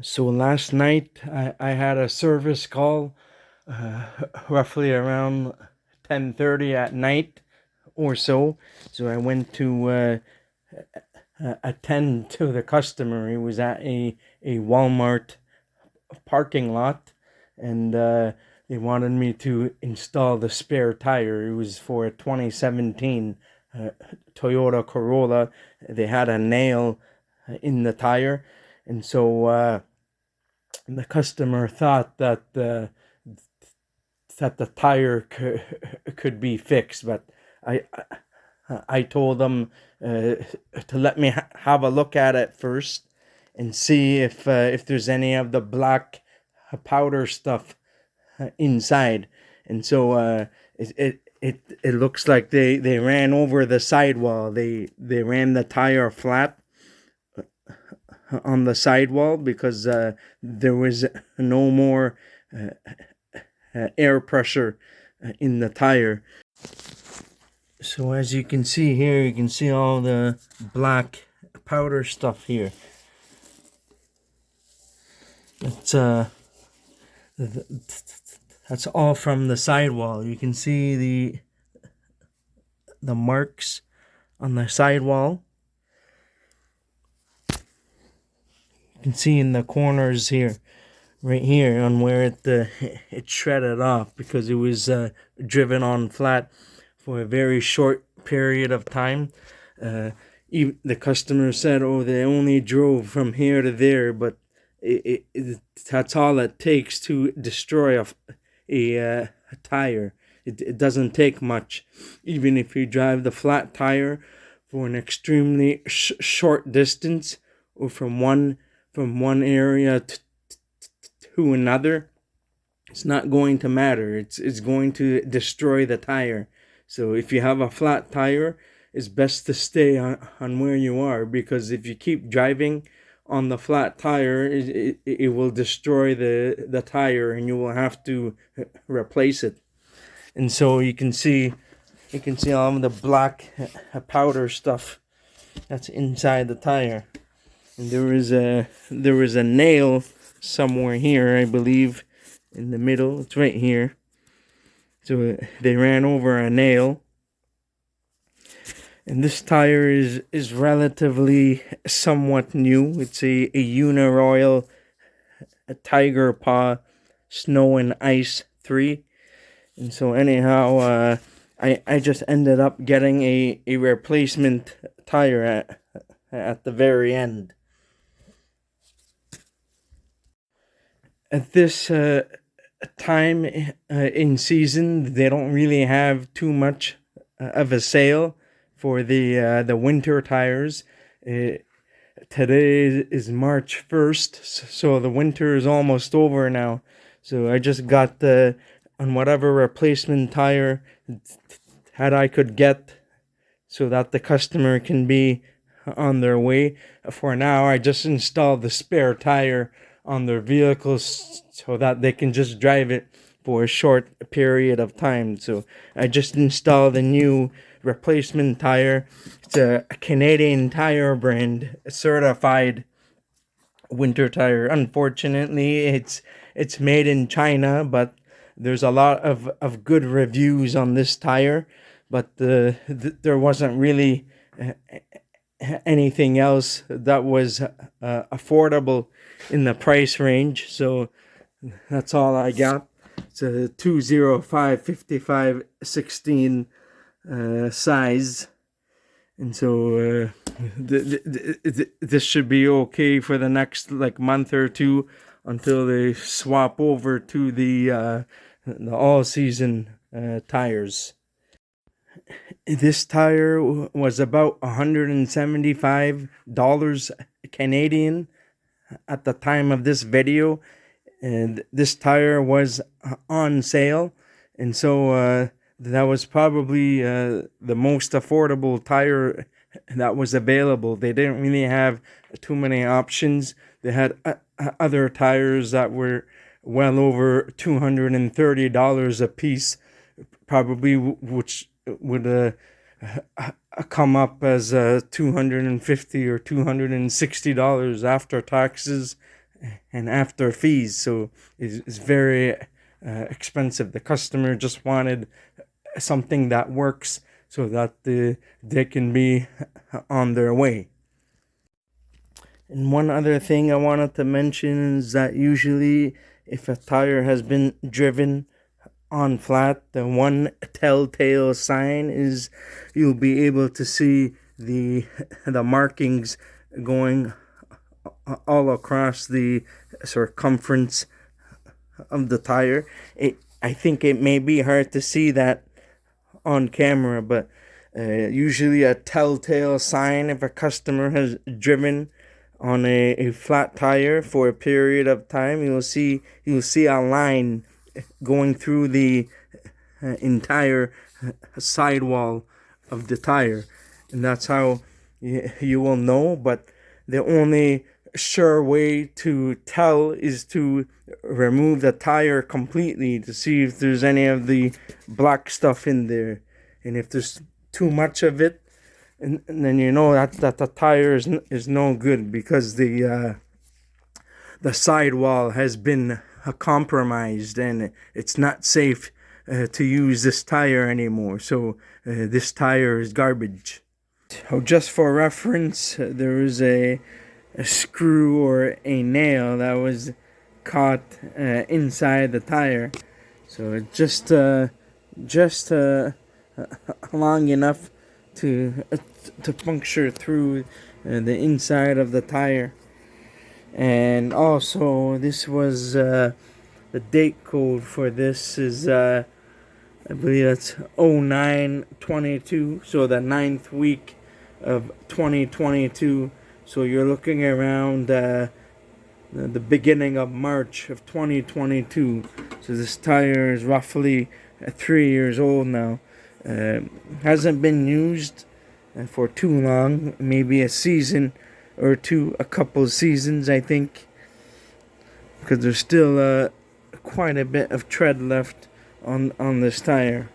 So last night I had a service call, uh, roughly around 10:30 at night or so. So I went to attend to the customer. He was at a Walmart parking lot, and they wanted me to install the spare tire. It was for a 2017 uh, Toyota Corolla. They had a nail in the tire, and so the customer thought that the tire could be fixed, but I I told them to let me have a look at it first and see if there's any of the black powder stuff inside. And so it looks like they ran over the sidewall. They ran the tire flat on the sidewall because there was no more air pressure in the tire. So as you can see here, you can see all the black powder stuff here. It's that's all from the sidewall. You can see the marks on the sidewall. You can see in the corners here, right here, on where it shredded off because it was driven on flat for a very short period of time. Even the customer said, "Oh, they only drove from here to there," but that's all it takes to destroy a tire. It doesn't take much. Even if you drive the flat tire for an extremely short distance, or from one area to another, it's not going to matter. It's going to destroy the tire. So if you have a flat tire, it's best to stay on where you are, because if you keep driving on the flat tire, it will destroy the tire and you will have to replace it. And so you can see all of the black powder stuff that's inside the tire. And there was a nail somewhere here, I believe, in the middle. It's right here. So they ran over a nail. And this tire is relatively somewhat new. It's a Uniroyal Tiger Paw Snow and Ice 3. And so anyhow, I just ended up getting a replacement tire at the very end. At this time in season, they don't really have too much of a sale for the winter tires. Today is March 1st, so the winter is almost over now. So I just got on whatever replacement tire that I could get, so that the customer can be on their way. For now, I just installed the spare tire on their vehicles so that they can just drive it for a short period of time. So I just installed a new replacement tire. It's a Canadian Tire brand, a certified winter tire. Unfortunately, it's made in China, but there's a lot of good reviews on this tire. But there wasn't really anything else that was affordable in the price range, so that's all I got. It's a 205/55/16 size, and so this should be okay for the next like month or two until they swap over to the all season tires. This tire was about $175 Canadian at the time of this video, and this tire was on sale, and so that was probably the most affordable tire that was available. They didn't really have too many options. They had other tires that were well over $230 a piece, probably, which would come up as $250 or $260 after taxes and after fees, so it's very expensive. The customer just wanted something that works so that they can be on their way. And one other thing I wanted to mention is that usually if a tire has been driven on flat, the one telltale sign is you'll be able to see the markings going all across the circumference of the tire. I think it may be hard to see that on camera, but usually a telltale sign if a customer has driven on a flat tire for a period of time, you'll see a line going through the entire sidewall of the tire, and that's how you will know. But the only sure way to tell is to remove the tire completely to see if there's any of the black stuff in there, and if there's too much of it, and then you know that the tire is no good, because the sidewall has been compromised and it's not safe to use this tire anymore. So this tire is garbage. So just for reference, there is a screw or a nail that was caught inside the tire. So it's just long enough to puncture through the inside of the tire. And also, this was the date code for this is I believe that's 09/22, so the 9th week of 2022. So you're looking around the beginning of March of 2022. So this tire is roughly 3 years old now. Hasn't been used for too long, maybe a season or two, a couple seasons, I think, because there's still quite a bit of tread left on this tire.